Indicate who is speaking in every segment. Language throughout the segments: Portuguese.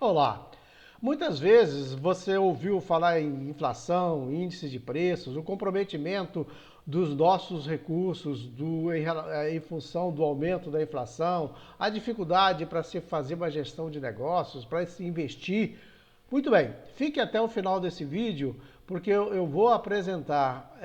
Speaker 1: Olá! Muitas vezes você ouviu falar em inflação, índice de preços, o comprometimento dos nossos recursos em função do aumento da inflação, a dificuldade para se fazer uma gestão de negócios, para se investir. Muito bem, fique até o final desse vídeo, porque eu vou apresentar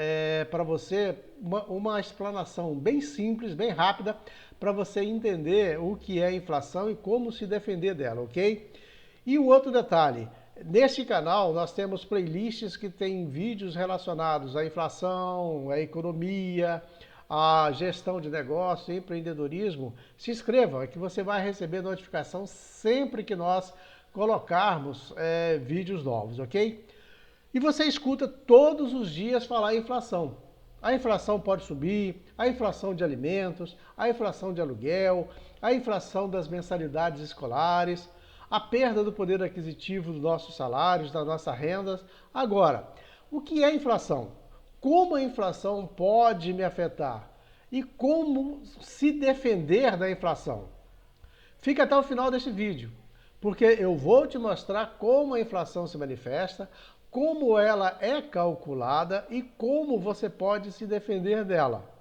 Speaker 1: para você uma explanação bem simples, bem rápida, para você entender o que é inflação e como se defender dela, ok? E um outro detalhe, neste canal nós temos playlists que têm vídeos relacionados à inflação, à economia, à gestão de negócio, empreendedorismo. Se inscreva, que você vai receber notificação sempre que nós colocarmos vídeos novos, ok? E você escuta todos os dias falar em inflação. A inflação pode subir, a inflação de alimentos, a inflação de aluguel, a inflação das mensalidades escolares, a perda do poder aquisitivo dos nossos salários, das nossas rendas. Agora, o que é inflação? Como a inflação pode me afetar? E como se defender da inflação? Fica até o final deste vídeo, porque eu vou te mostrar como a inflação se manifesta, como ela é calculada e como você pode se defender dela.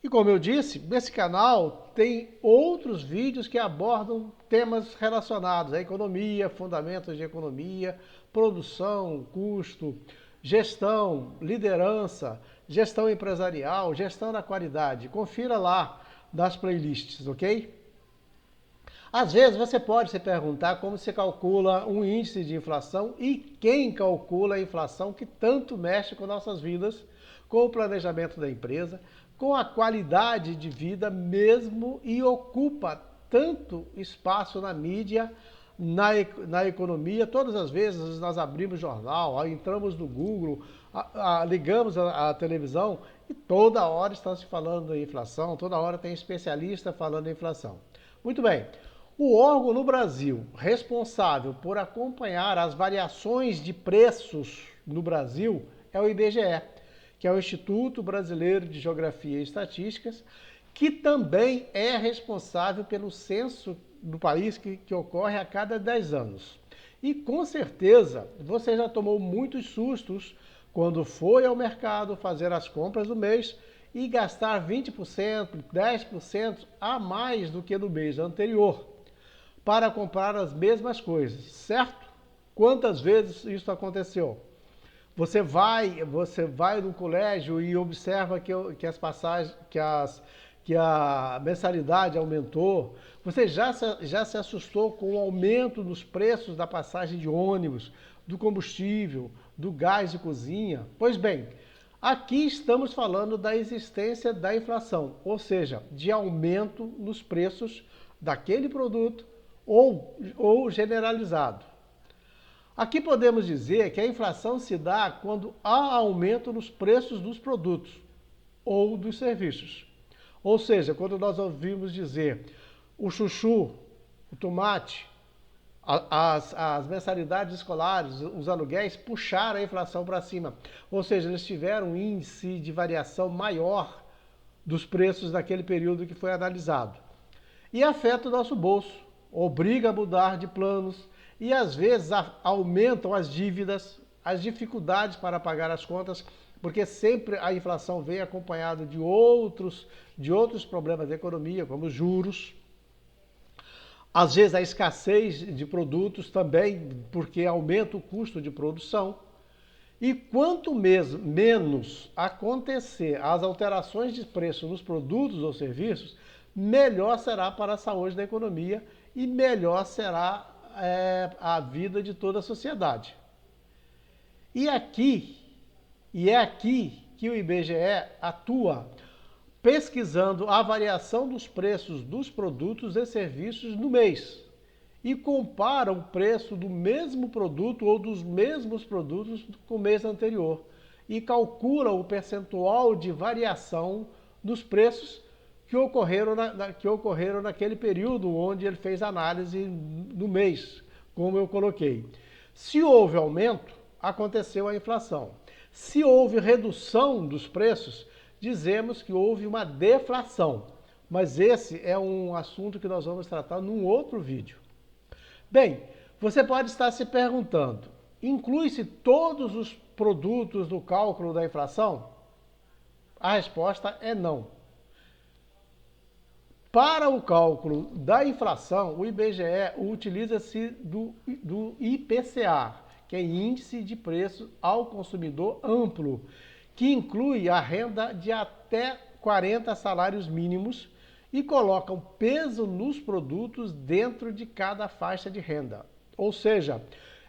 Speaker 1: E como eu disse, nesse canal tem outros vídeos que abordam temas relacionados à economia, fundamentos de economia, produção, custo, gestão, liderança, gestão empresarial, gestão da qualidade. Confira lá nas playlists, ok? Às vezes você pode se perguntar como se calcula um índice de inflação e quem calcula a inflação que tanto mexe com nossas vidas, com o planejamento da empresa, com a qualidade de vida mesmo e ocupa tanto espaço na mídia, na economia. Todas as vezes nós abrimos jornal, entramos no Google, ligamos a televisão e toda hora está se falando em inflação, toda hora tem especialista falando em inflação. Muito bem. O órgão no Brasil responsável por acompanhar as variações de preços no Brasil é o IBGE, que é o Instituto Brasileiro de Geografia e Estatísticas, que também é responsável pelo censo do país que ocorre a cada 10 anos. E com certeza você já tomou muitos sustos quando foi ao mercado fazer as compras do mês e gastar 20%, 10% a mais do que no mês anterior para comprar as mesmas coisas, certo? Quantas vezes isso aconteceu? Você vai no colégio e observa que as passagens, que a mensalidade aumentou. Você já se assustou com o aumento dos preços da passagem de ônibus, do combustível, do gás de cozinha? Pois bem, aqui estamos falando da existência da inflação, ou seja, de aumento nos preços daquele produto ou generalizado. Aqui podemos dizer que a inflação se dá quando há aumento nos preços dos produtos ou dos serviços. Ou seja, quando nós ouvimos dizer o chuchu, o tomate, as mensalidades escolares, os aluguéis puxaram a inflação para cima. Ou seja, eles tiveram um índice de variação maior dos preços daquele período que foi analisado. E afeta o nosso bolso, obriga a mudar de planos e às vezes aumentam as dívidas, as dificuldades para pagar as contas, porque sempre a inflação vem acompanhada de outros problemas da economia, como os juros. Às vezes a escassez de produtos também, porque aumenta o custo de produção. E quanto menos acontecer as alterações de preço nos produtos ou serviços, melhor será para a saúde da economia e melhor será a vida de toda a sociedade. E é aqui que o IBGE atua, pesquisando a variação dos preços dos produtos e serviços no mês e compara o preço do mesmo produto ou dos mesmos produtos com o mês anterior e calcula o percentual de variação dos preços que ocorreram naquele período onde ele fez análise no mês, como eu coloquei. Se houve aumento, aconteceu a inflação. Se houve redução dos preços, dizemos que houve uma deflação. Mas esse é um assunto que nós vamos tratar num outro vídeo. Bem, você pode estar se perguntando, inclui-se todos os produtos no cálculo da inflação? A resposta é não. Para o cálculo da inflação, o IBGE utiliza-se do IPCA, que é Índice de Preço ao Consumidor Amplo, que inclui a renda de até 40 salários mínimos e coloca o peso nos produtos dentro de cada faixa de renda. Ou seja,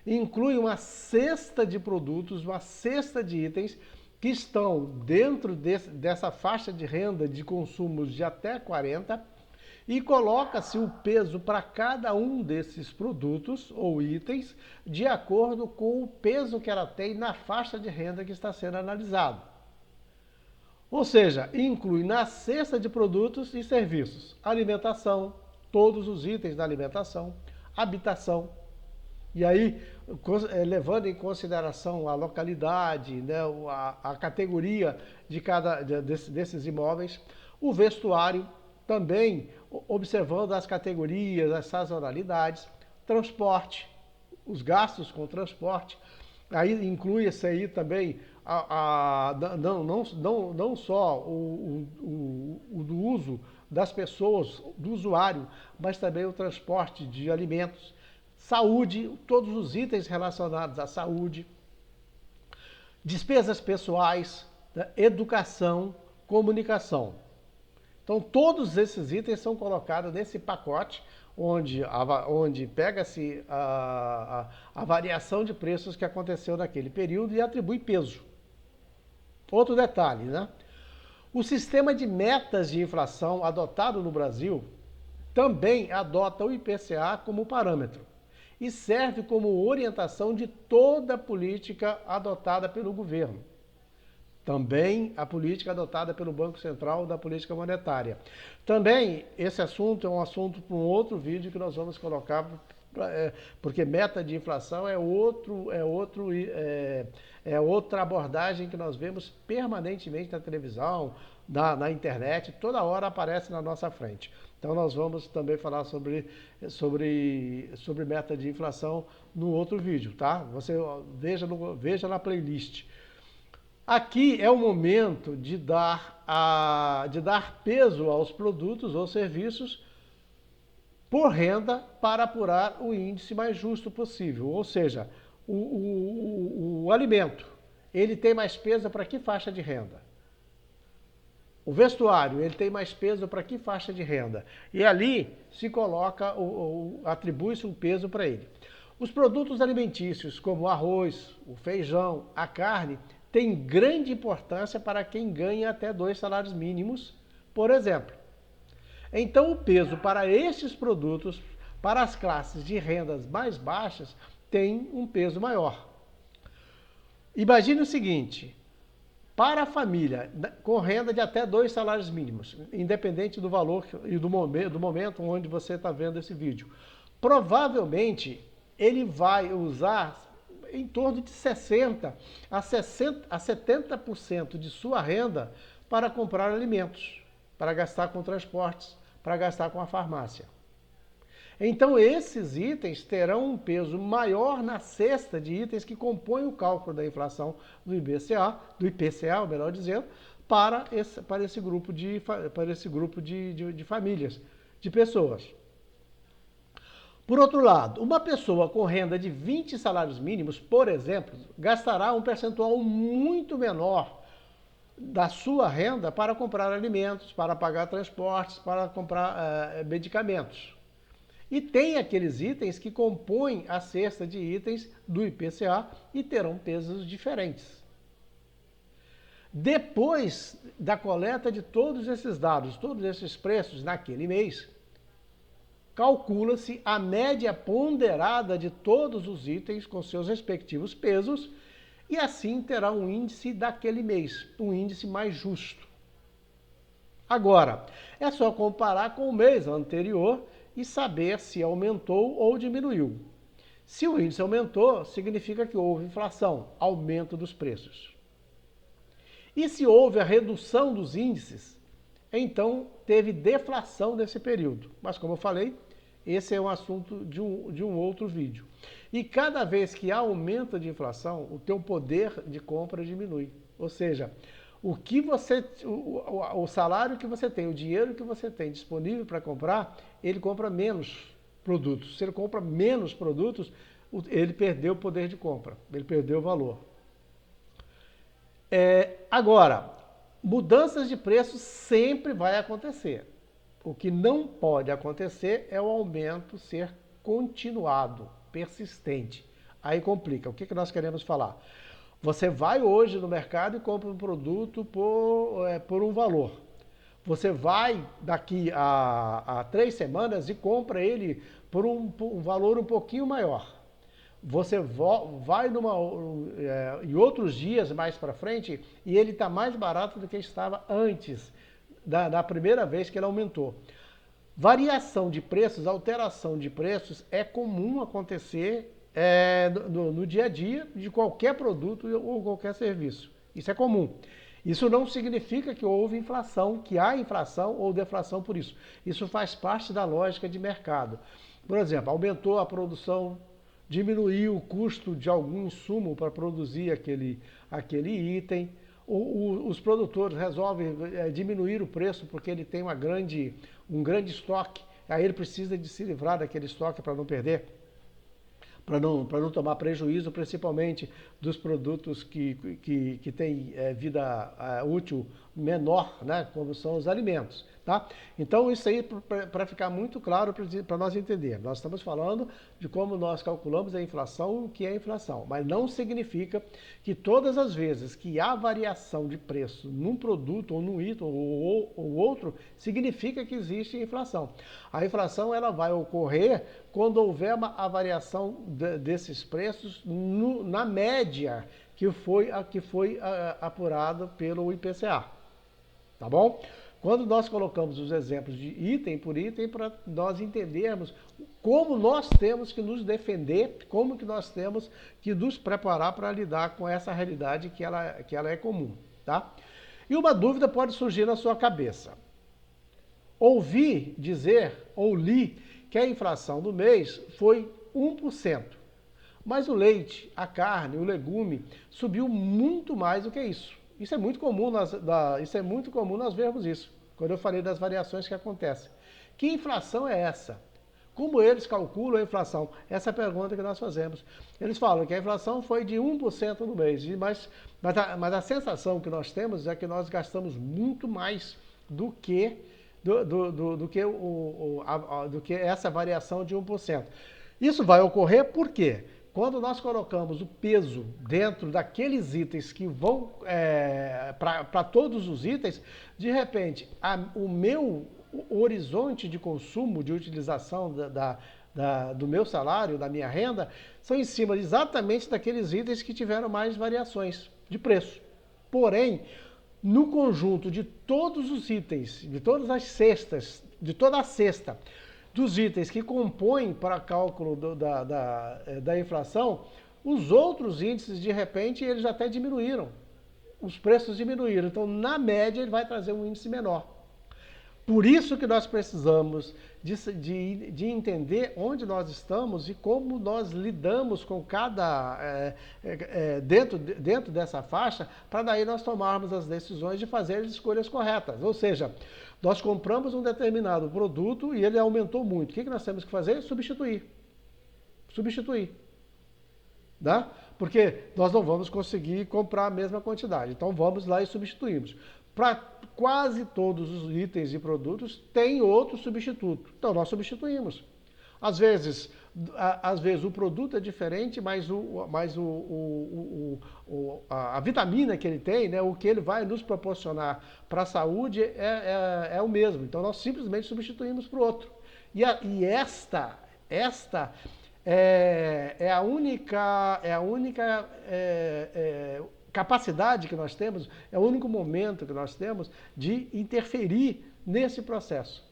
Speaker 1: inclui uma cesta de produtos, uma cesta de itens que estão dentro dessa faixa de renda de consumos de até 40 e coloca-se o peso para cada um desses produtos ou itens de acordo com o peso que ela tem na faixa de renda que está sendo analisado. Ou seja, inclui na cesta de produtos e serviços alimentação, todos os itens da alimentação, habitação. E aí, levando em consideração a localidade, né, a categoria desses imóveis, o vestuário, também observando as categorias, as sazonalidades, transporte, os gastos com transporte, aí inclui-se aí também não só o do uso das pessoas, do usuário, mas também o transporte de alimentos, saúde, todos os itens relacionados à saúde, despesas pessoais, né, educação, comunicação. Então, todos esses itens são colocados nesse pacote, onde pega-se a variação de preços que aconteceu naquele período e atribui peso. Outro detalhe, né? O sistema de metas de inflação adotado no Brasil também adota o IPCA como parâmetro e serve como orientação de toda a política adotada pelo governo. Também a política adotada pelo Banco Central da política monetária. Também esse assunto é um assunto para um outro vídeo que nós vamos colocar, porque meta de inflação é outra abordagem que nós vemos permanentemente na televisão, na internet, toda hora aparece na nossa frente. Então nós vamos também falar sobre meta de inflação no outro vídeo, tá? Você veja na playlist. Aqui é o momento de dar peso aos produtos ou serviços por renda para apurar o índice mais justo possível. Ou seja, o alimento, ele tem mais peso para que faixa de renda? O vestuário, ele tem mais peso para que faixa de renda? E ali se coloca, atribui-se um peso para ele. Os produtos alimentícios, como o arroz, o feijão, a carne, tem grande importância para quem ganha até 2 salários mínimos, por exemplo. Então, o peso para estes produtos, para as classes de rendas mais baixas, tem um peso maior. Imagine o seguinte, para a família com renda de até 2 salários mínimos, independente do valor e do momento onde você está vendo esse vídeo, provavelmente ele vai usar em torno de 60% a 70% de sua renda para comprar alimentos, para gastar com transportes, para gastar com a farmácia. Então esses itens terão um peso maior na cesta de itens que compõem o cálculo da inflação do IPCA, melhor dizendo, para esse grupo de famílias, de pessoas. Por outro lado, uma pessoa com renda de 20 salários mínimos, por exemplo, gastará um percentual muito menor da sua renda para comprar alimentos, para pagar transportes, para comprar medicamentos. E tem aqueles itens que compõem a cesta de itens do IPCA e terão pesos diferentes. Depois da coleta de todos esses dados, todos esses preços naquele mês, calcula-se a média ponderada de todos os itens com seus respectivos pesos e assim terá um índice daquele mês, um índice mais justo. Agora, é só comparar com o mês anterior e saber se aumentou ou diminuiu. Se o índice aumentou, significa que houve inflação, aumento dos preços. E se houve a redução dos índices, então teve deflação nesse período. Mas como eu falei, Esse é um assunto de um outro vídeo. E cada vez que há aumento de inflação, o teu poder de compra diminui. Ou seja, o salário que você tem, o dinheiro que você tem disponível para comprar, ele compra menos produtos. Se ele compra menos produtos, ele perdeu o poder de compra, ele perdeu o valor. Agora, mudanças de preço sempre vai acontecer. O que não pode acontecer é o aumento ser continuado, persistente. Aí complica. O que nós queremos falar? Você vai hoje no mercado e compra um produto por um valor. Você vai daqui a 3 semanas e compra ele por um valor um pouquinho maior. Você vai em outros dias mais para frente e ele está mais barato do que estava antes, da primeira vez que ele aumentou. Variação de preços, alteração de preços é comum acontecer no dia a dia de qualquer produto ou qualquer serviço. Isso é comum. Isso não significa que houve inflação, que há inflação ou deflação por isso. Isso faz parte da lógica de mercado. Por exemplo, aumentou a produção, diminuiu o custo de algum insumo para produzir aquele item. Os produtores resolvem diminuir o preço porque ele tem um grande estoque, aí ele precisa de se livrar daquele estoque para não perder, para não tomar prejuízo, principalmente dos produtos que têm vida útil menor, né, como são os alimentos. Tá? Então, isso aí, para ficar muito claro, para nós entendermos, nós estamos falando de como nós calculamos a inflação, o que é inflação, mas não significa que todas as vezes que há variação de preço num produto ou num item ou outro, significa que existe inflação. A inflação ela vai ocorrer quando houver a variação desses preços na média que foi apurada pelo IPCA. Tá bom? Quando nós colocamos os exemplos de item por item, para nós entendermos como nós temos que nos defender, como que nós temos que nos preparar para lidar com essa realidade que ela é comum. Tá? E uma dúvida pode surgir na sua cabeça. Ouvi dizer, ou li, que a inflação do mês foi 1%. Mas o leite, a carne, o legume subiu muito mais do que isso. Isso é muito comum nós vermos isso, quando eu falei das variações que acontecem. Que inflação é essa? Como eles calculam a inflação? Essa é a pergunta que nós fazemos. Eles falam que a inflação foi de 1% no mês, mas a sensação que nós temos é que nós gastamos muito mais do que essa variação de 1%. Isso vai ocorrer por quê? Quando nós colocamos o peso dentro daqueles itens que vão para todos os itens, de repente, o meu horizonte de consumo, de utilização do meu salário, da minha renda, são em cima exatamente daqueles itens que tiveram mais variações de preço. Porém, no conjunto de todos os itens, de todas as cestas, de toda a cesta, dos itens que compõem para cálculo da inflação, os outros índices, de repente, eles até diminuíram. Os preços diminuíram. Então, na média, ele vai trazer um índice menor. Por isso que nós precisamos de entender onde nós estamos e como nós lidamos com dentro dessa faixa, para daí nós tomarmos as decisões de fazer as escolhas corretas. Ou seja, nós compramos um determinado produto e ele aumentou muito. O que nós temos que fazer? Substituir. Tá? Porque nós não vamos conseguir comprar a mesma quantidade. Então vamos lá e substituímos. Para quase todos os itens e produtos tem outro substituto. Então nós substituímos. Às vezes o produto é diferente, mas a vitamina que ele tem, né, o que ele vai nos proporcionar para a saúde é o mesmo. Então nós simplesmente substituímos para o outro. E esta é a única capacidade que nós temos, é o único momento que nós temos de interferir nesse processo.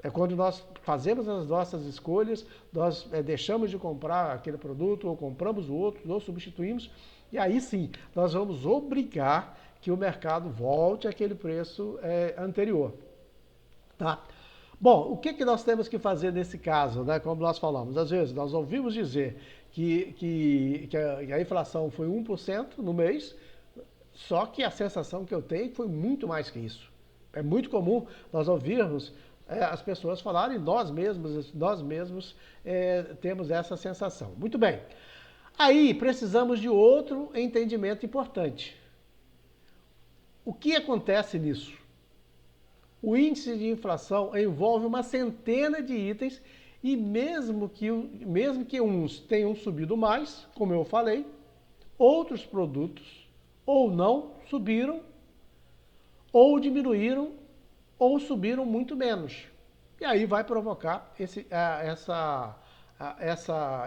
Speaker 1: É quando nós fazemos as nossas escolhas, nós deixamos de comprar aquele produto, ou compramos o outro, ou substituímos, e aí sim, nós vamos obrigar que o mercado volte àquele preço anterior. Tá? Bom, o que, que nós temos que fazer nesse caso, né? Como nós falamos, às vezes nós ouvimos dizer que a inflação foi 1% no mês, só que a sensação que eu tenho foi muito mais que isso. É muito comum nós ouvirmos as pessoas falarem, nós mesmos temos essa sensação. Muito bem. Aí precisamos de outro entendimento importante. O que acontece nisso? O índice de inflação envolve uma centena de itens e mesmo que uns tenham subido mais, como eu falei, outros produtos ou não subiram, ou diminuíram, ou subiram muito menos. E aí vai provocar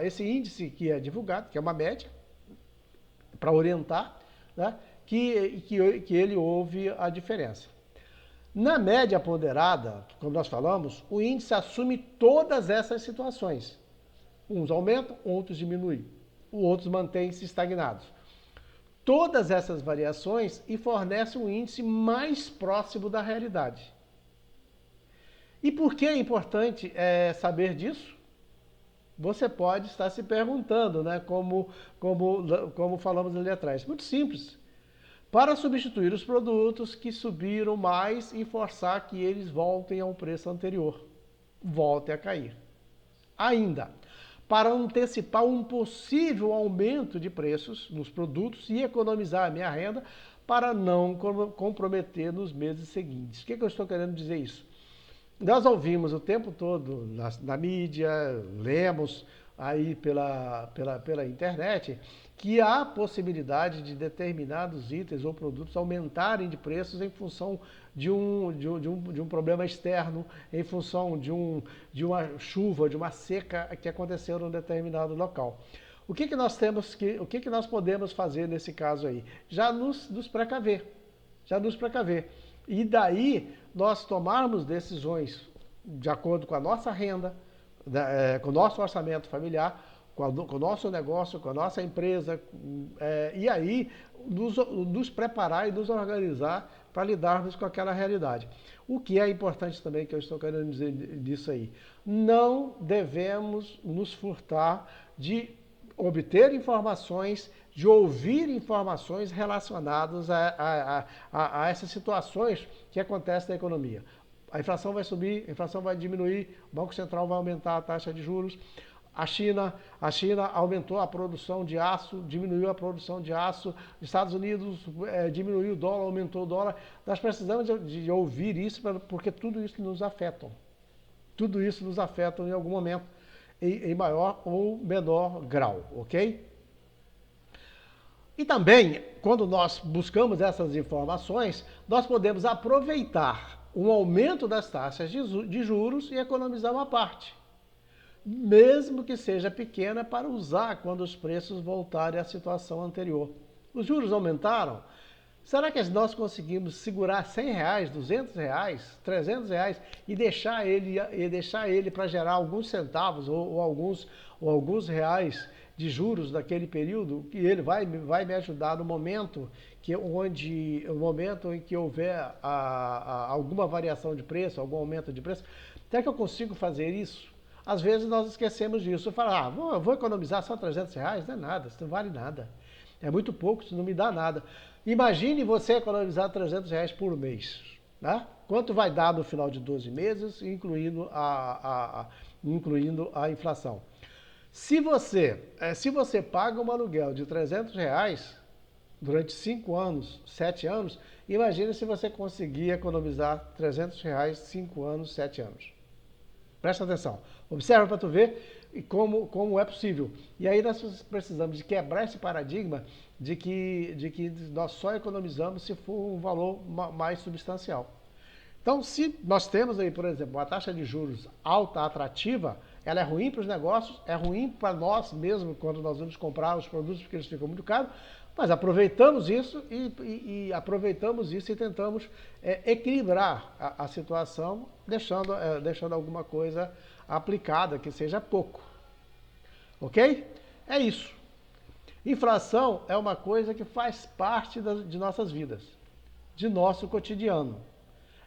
Speaker 1: esse índice que é divulgado, que é uma média, para orientar, né, que ele houve a diferença. Na média ponderada, como nós falamos, o índice assume todas essas situações. Uns aumentam, outros diminuem, outros mantêm-se estagnados. Todas essas variações e fornecem um índice mais próximo da realidade. E por que é importante saber disso? Você pode estar se perguntando, né? Como falamos ali atrás. Muito simples. Para substituir os produtos que subiram mais e forçar que eles voltem ao preço anterior. Voltem a cair. Ainda, para antecipar um possível aumento de preços nos produtos e economizar a minha renda para não comprometer nos meses seguintes. O que eu estou querendo dizer isso? Nós ouvimos o tempo todo na mídia, lemos aí pela internet, que há possibilidade de determinados itens ou produtos aumentarem de preços em função de um problema externo, em função de uma chuva, de uma seca que aconteceu num determinado local. O que nós podemos fazer nesse caso aí? Já nos precaver. E daí nós tomarmos decisões de acordo com a nossa renda, com o nosso orçamento familiar, com o nosso negócio, com a nossa empresa, e aí nos preparar e nos organizar para lidarmos com aquela realidade. O que é importante também, que eu estou querendo dizer disso aí, não devemos nos furtar de obter informações, de ouvir informações relacionadas a essas situações que acontecem na economia. A inflação vai subir, a inflação vai diminuir, o Banco Central vai aumentar a taxa de juros. A China aumentou a produção de aço, diminuiu a produção de aço. Os Estados Unidos diminuiu o dólar, aumentou o dólar. Nós precisamos de ouvir isso, porque tudo isso nos afeta. Tudo isso nos afeta em algum momento, em maior ou menor grau, ok? E também, quando nós buscamos essas informações, nós podemos aproveitar um aumento das taxas de juros e economizar uma parte, mesmo que seja pequena, para usar quando os preços voltarem à situação anterior. Os juros aumentaram? Será que nós conseguimos segurar R$100, R$200, R$300 e deixar ele para gerar alguns centavos ou alguns reais de juros daquele período, que ele vai me ajudar no momento em que houver alguma variação de preço, algum aumento de preço? Será que eu consigo fazer isso? Às vezes nós esquecemos disso. Eu falo, eu vou economizar só R$300? Não é nada, isso não vale nada. É muito pouco, isso não me dá nada. Imagine você economizar R$300 por mês. Né? Quanto vai dar no final de 12 meses, incluindo a inflação? Se você paga um aluguel de R$300 durante 5 anos, 7 anos, imagine se você conseguir economizar R$300 5 anos, 7 anos. Presta atenção. Observa para tu ver como é possível. E aí nós precisamos de quebrar esse paradigma de que nós só economizamos se for um valor mais substancial. Então, se nós temos aí, por exemplo, uma taxa de juros alta, atrativa, ela é ruim para os negócios, é ruim para nós mesmo quando nós vamos comprar os produtos porque eles ficam muito caros, mas aproveitamos isso e tentamos equilibrar a situação, deixando alguma coisa aplicada, que seja pouco. Ok? É isso. Inflação é uma coisa que faz parte de nossas vidas, de nosso cotidiano.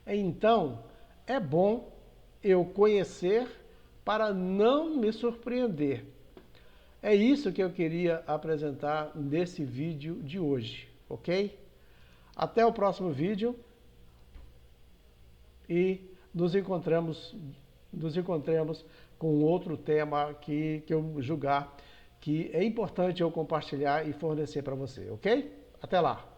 Speaker 1: Então, é bom eu conhecer para não me surpreender. É isso que eu queria apresentar nesse vídeo de hoje, ok? Até o próximo vídeo e nos encontramos com outro tema que eu julgar que é importante eu compartilhar e fornecer para você, ok? Até lá!